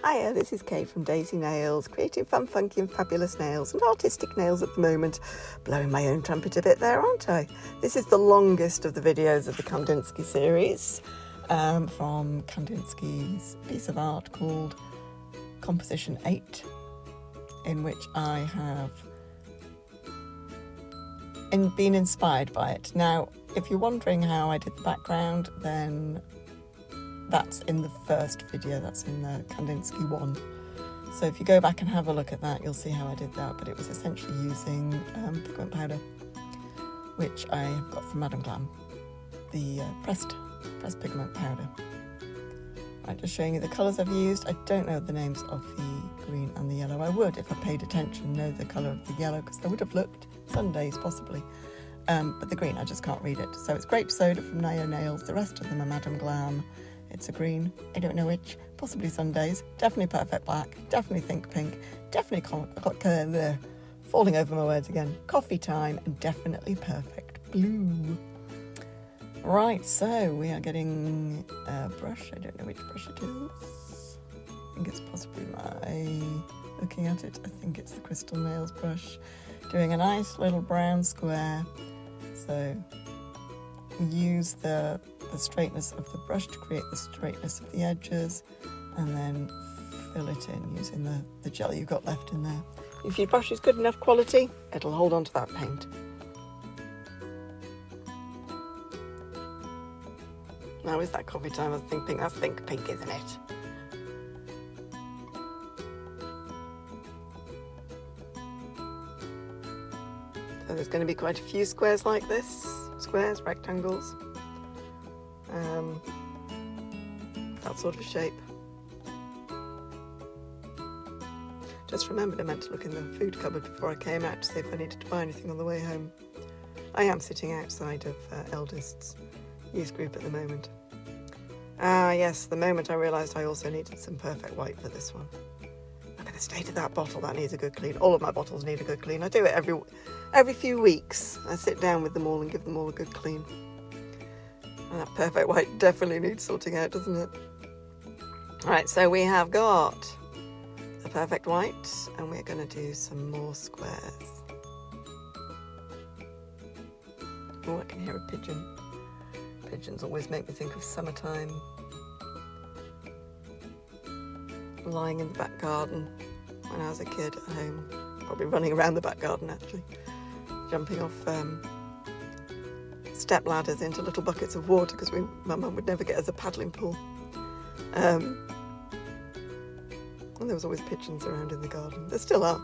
Hiya, this is Kate from Daisy Nails, creating fun, funky and fabulous nails and artistic nails at the moment. Blowing my own trumpet a bit there, aren't I? This is the longest of the videos of the Kandinsky series from Kandinsky's piece of art called Composition 8, in which I have been inspired by it. Now, if you're wondering how I did the background, then that's in the first video, that's in the Kandinsky 1. So if you go back and have a look at that, you'll see how I did that, but it was essentially using pigment powder, which I got from Madame Glam, the pressed pigment powder. Right, just showing you the colours I've used. I don't know the names of the green and the yellow. I would, if I paid attention, know the colour of the yellow, because I would have looked, Sundays possibly. But the green, I just can't read it. So it's grape soda from Nail Nails, the rest of them are Madame Glam. It's a green, I don't know which, possibly Sundays, definitely Perfect Black, definitely Think Pink, definitely falling over my words again, Coffee Time, and definitely Perfect Blue. Right, so we are getting a brush. I don't know which brush it is. I think it's possibly looking at it, I think it's the Crystal Nails brush. Doing a nice little brown square. So use the straightness of the brush to create the straightness of the edges, and then fill it in using the gel you've got left in there. If your brush is good enough quality, it'll hold on to that paint. Now, is that Coffee Time? I think pink. That's Think Pink, isn't it? So there's going to be quite a few squares like this. Squares, rectangles. That sort of shape. Just remembered I meant to look in the food cupboard before I came out to see if I needed to buy anything on the way home. I am sitting outside of Eldest's youth group at the moment. Yes, the moment I realised I also needed some Perfect White for this one. Look at the state of that bottle, that needs a good clean. All of my bottles need a good clean. I do it every few weeks. I sit down with them all and give them all a good clean. And that Perfect White definitely needs sorting out, doesn't it? Right, so we have got the Perfect White, and we're going to do some more squares. Oh, I can hear a pigeon. Pigeons always make me think of summertime. Lying in the back garden when I was a kid at home. Probably running around the back garden, actually. Jumping off step ladders into little buckets of water, because my mum would never get us a paddling pool. And there was always pigeons around in the garden. There still are.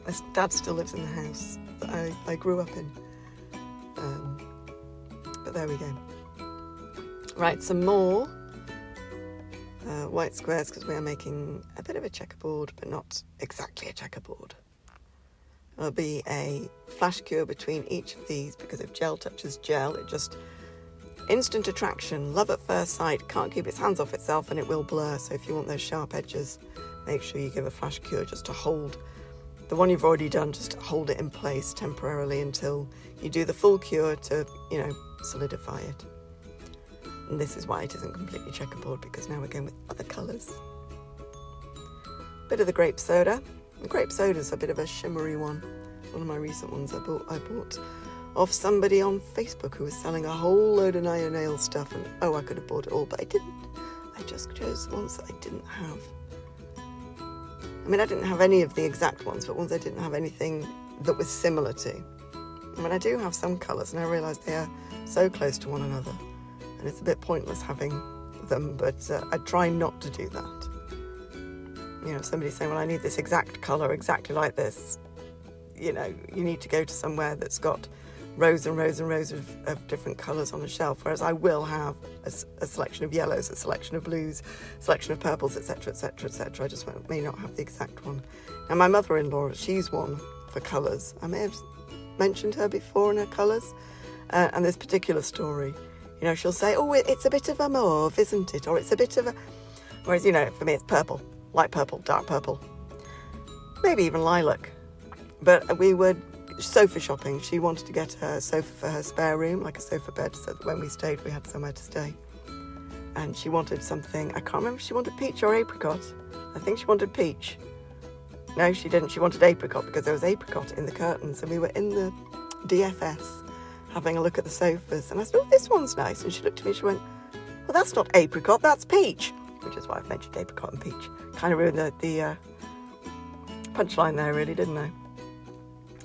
My dad still lives in the house that I grew up in. But there we go. Right, some more white squares, because we are making a bit of a checkerboard, but not exactly a checkerboard. There'll be a flash cure between each of these, because if gel touches gel, it just instant attraction, love at first sight, can't keep its hands off itself, and it will blur. So if you want those sharp edges, make sure you give a flash cure just to hold the one you've already done, just to hold it in place temporarily until you do the full cure to, solidify it. And this is why it isn't completely checkerboard, because now we're going with other colours. Bit of the grape soda. The grape soda's a bit of a shimmery one. It's one of my recent ones I bought off somebody on Facebook who was selling a whole load of nail stuff, and I could have bought it all, but I didn't. I just chose ones that I didn't have. I mean, I didn't have any of the exact ones, but ones I didn't have anything that was similar to. I mean, I do have some colours, and I realise they are so close to one another, and it's a bit pointless having them, but I try not to do that. If somebody's saying, well, I need this exact colour, exactly like this, you need to go to somewhere that's got rows and rows and rows of different colours on a shelf, whereas I will have a selection of yellows, a selection of blues, a selection of purples, etc, etc, etc. I just may not have the exact one. Now, my mother-in-law, she's one for colours. I may have mentioned her before in her colours, and this particular story, she'll say, oh, it's a bit of a mauve, isn't it? Or it's a bit of a... Whereas, for me, it's purple, light purple, dark purple, maybe even lilac. But we were sofa shopping. She wanted to get a sofa for her spare room, like a sofa bed, so that when we stayed, we had somewhere to stay. and she wanted something. I can't remember if she wanted peach or apricot. I think she wanted peach. No, she didn't. She wanted apricot because there was apricot in the curtains, and we were in the DFS having a look at the sofas, and I said, oh, this one's nice. And she looked at me and she went, well, that's not apricot, that's peach, which is why I've mentioned apricot and peach. Kind of ruined the punchline there, really, didn't I?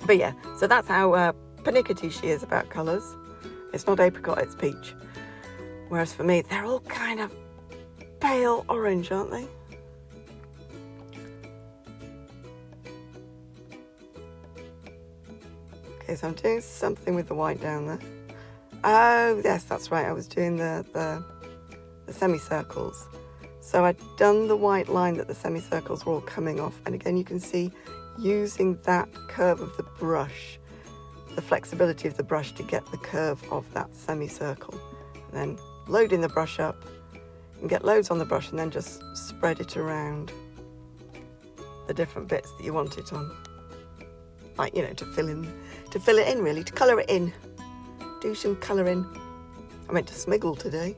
But yeah, so that's how pernickety she is about colours. It's not apricot, it's peach. Whereas for me, they're all kind of pale orange, aren't they? Okay, so I'm doing something with the white down there. Oh, yes, that's right. I was doing the semicircles. So I'd done the white line that the semicircles were all coming off. And again, you can see using that curve of the brush, the flexibility of the brush to get the curve of that semicircle. And then loading the brush up and get loads on the brush and then just spread it around the different bits that you want it on. Like, you know, to fill it in really, to colour it in. Do some colouring. I meant to smiggle today.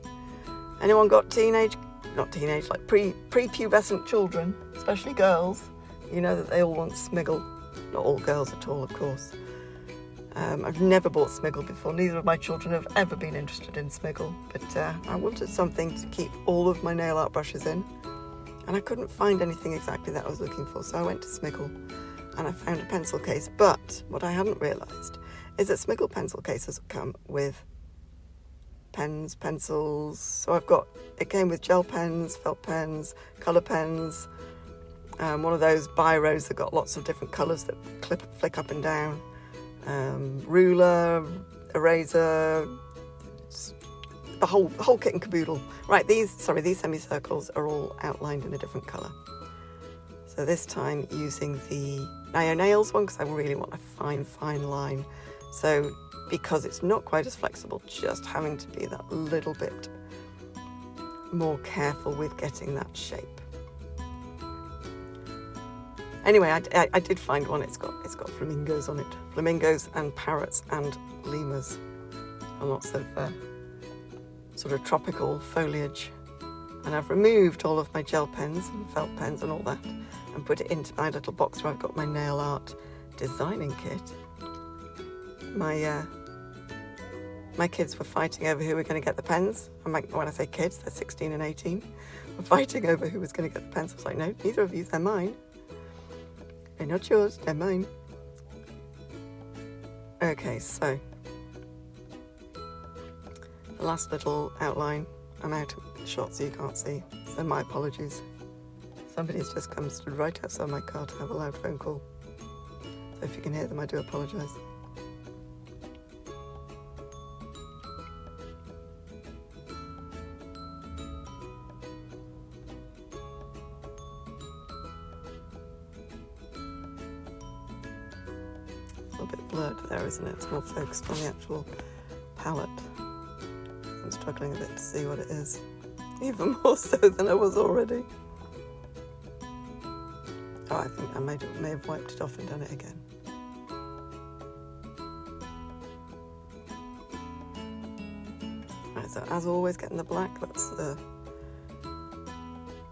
Anyone got like prepubescent children, especially girls? You know that they all want smiggle. Not all girls at all, of course. I've never bought smiggle before. Neither of my children have ever been interested in smiggle. But I wanted something to keep all of my nail art brushes in. And I couldn't find anything exactly that I was looking for. So I went to smiggle and I found a pencil case. But what I hadn't realised is that smiggle pencil cases come with pens, pencils. So it came with gel pens, felt pens, colour pens, one of those biros that got lots of different colours that flick up and down, ruler, eraser, the whole kit and caboodle. Right, these semicircles are all outlined in a different colour. So this time using the Nail Nails one because I really want a fine line. So because it's not quite as flexible, just having to be that little bit more careful with getting that shape. Anyway, I did find one. It's got flamingos on it, flamingos and parrots and lemurs, and lots of sort of tropical foliage. And I've removed all of my gel pens and felt pens and all that, and put it into my little box where I've got my nail art designing kit. My kids were fighting over who were going to get the pens. When I say kids, they're 16 and 18. We're fighting over who was going to get the pens. I was like, no, neither of you, they're mine. They're not yours, they're mine. Okay, so the last little outline. I'm out of the shot so you can't see, so my apologies. Somebody's just come stood right outside my car to have a loud phone call. So if you can hear them, I do apologise. It's a little bit blurred there, isn't it? It's more focused on the actual palette. I'm struggling a bit to see what it is, even more so than I was already. Oh, I think I may have wiped it off and done it again. Right, so as always, getting the black, that's the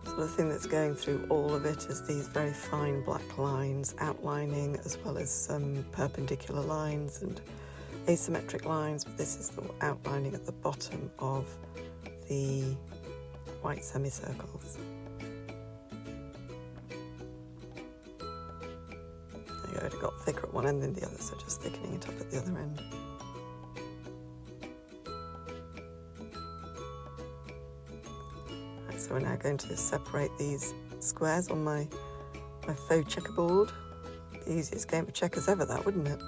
sort of thing that's going through all of it, is these very fine black lines, outlining as well as some perpendicular lines and asymmetric lines, but this is the outlining at the bottom of the white semicircles. There you go, it got thicker at one end than the other, so just thickening it up at the other end. Right, so we're now going to separate these squares on my faux checkerboard. The easiest game of checkers ever, that, wouldn't it?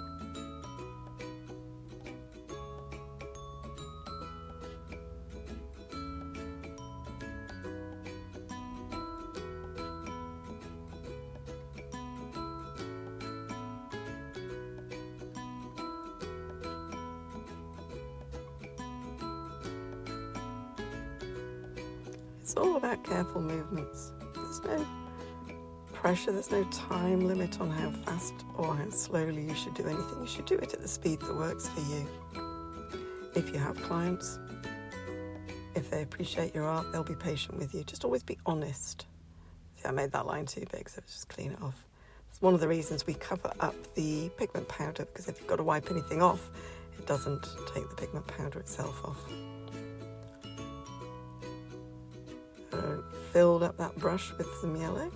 It's all about careful movements. There's no pressure, there's no time limit on how fast or how slowly you should do anything. You should do it at the speed that works for you. If you have clients, if they appreciate your art, they'll be patient with you. Just always be honest. See, I made that line too big, so just clean it off. It's one of the reasons we cover up the pigment powder, because if you've got to wipe anything off, it doesn't take the pigment powder itself off. Filled up that brush with some yellow.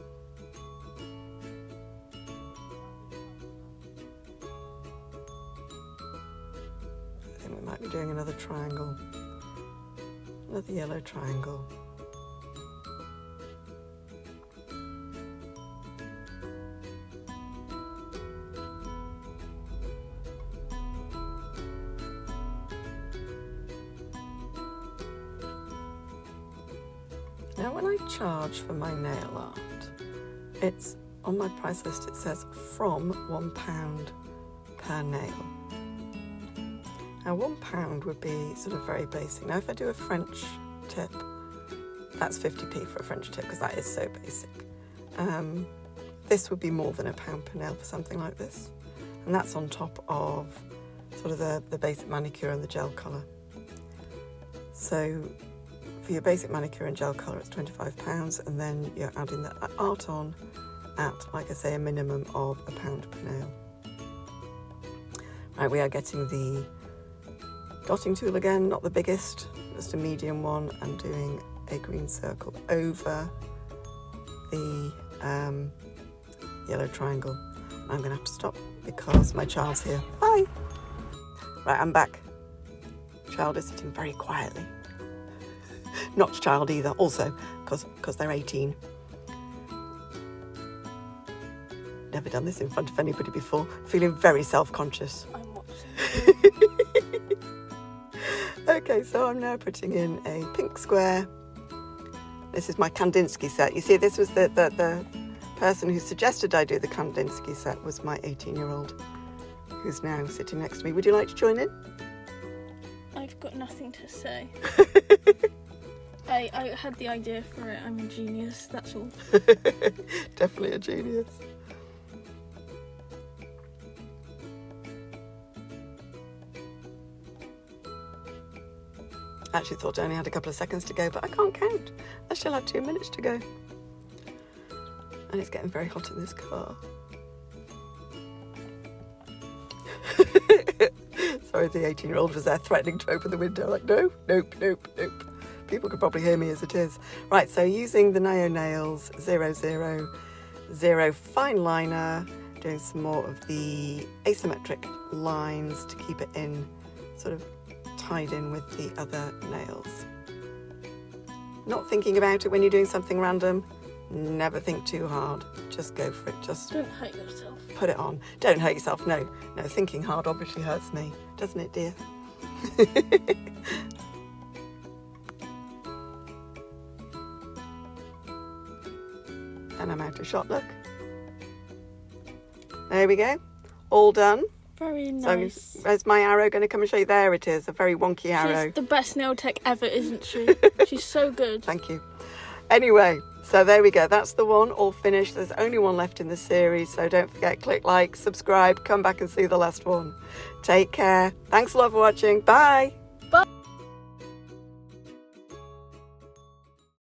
I think we might be doing another triangle. Another yellow triangle. Now when I charge for my nail art, it's on my price list, it says from £1 per nail. Now £1 would be sort of very basic. Now if I do a French tip, that's 50p for a French tip, because that is so basic. This would be more than £1 per nail for something like this. And that's on top of sort of the basic manicure and the gel colour. So for your basic manicure and gel colour, it's £25, and then you're adding the art on at, like I say, a minimum of £1 per nail. Right, we are getting the dotting tool again, not the biggest, just a medium one, and doing a green circle over the yellow triangle. I'm going to have to stop because my child's here. Bye! Right, I'm back. Child is sitting very quietly. Not child either, also, because they're 18. Never done this in front of anybody before. Feeling very self-conscious. I'm watching. Okay, so I'm now putting in a pink square. This is my Kandinsky set. You see, this was the person who suggested I do the Kandinsky set was my 18-year-old, who's now sitting next to me. Would you like to join in? I've got nothing to say. I had the idea for it. I'm a genius, that's all. Definitely a genius. I actually thought I only had a couple of seconds to go, but I can't count. I still have 2 minutes to go. And it's getting very hot in this car. Sorry, the 18-year-old was there threatening to open the window, like, no, nope, nope, nope. People could probably hear me as it is. Right, so using the Nail Nails 000 fine liner, doing some more of the asymmetric lines to keep it in, sort of tied in with the other nails. Not thinking about it when you're doing something random. Never think too hard. Just go for it. Just don't hurt yourself. Put it on. Don't hurt yourself. No, thinking hard obviously hurts me, doesn't it, dear? And I'm out of shot, look. There we go. All done. Very nice. So is my arrow going to come and show you? There it is, a very wonky arrow. She's the best nail tech ever, isn't she? She's so good. Thank you. Anyway, so there we go. That's the one, all finished. There's only one left in the series, so don't forget, click like, subscribe, come back and see the last one. Take care. Thanks a lot for watching. Bye. Bye.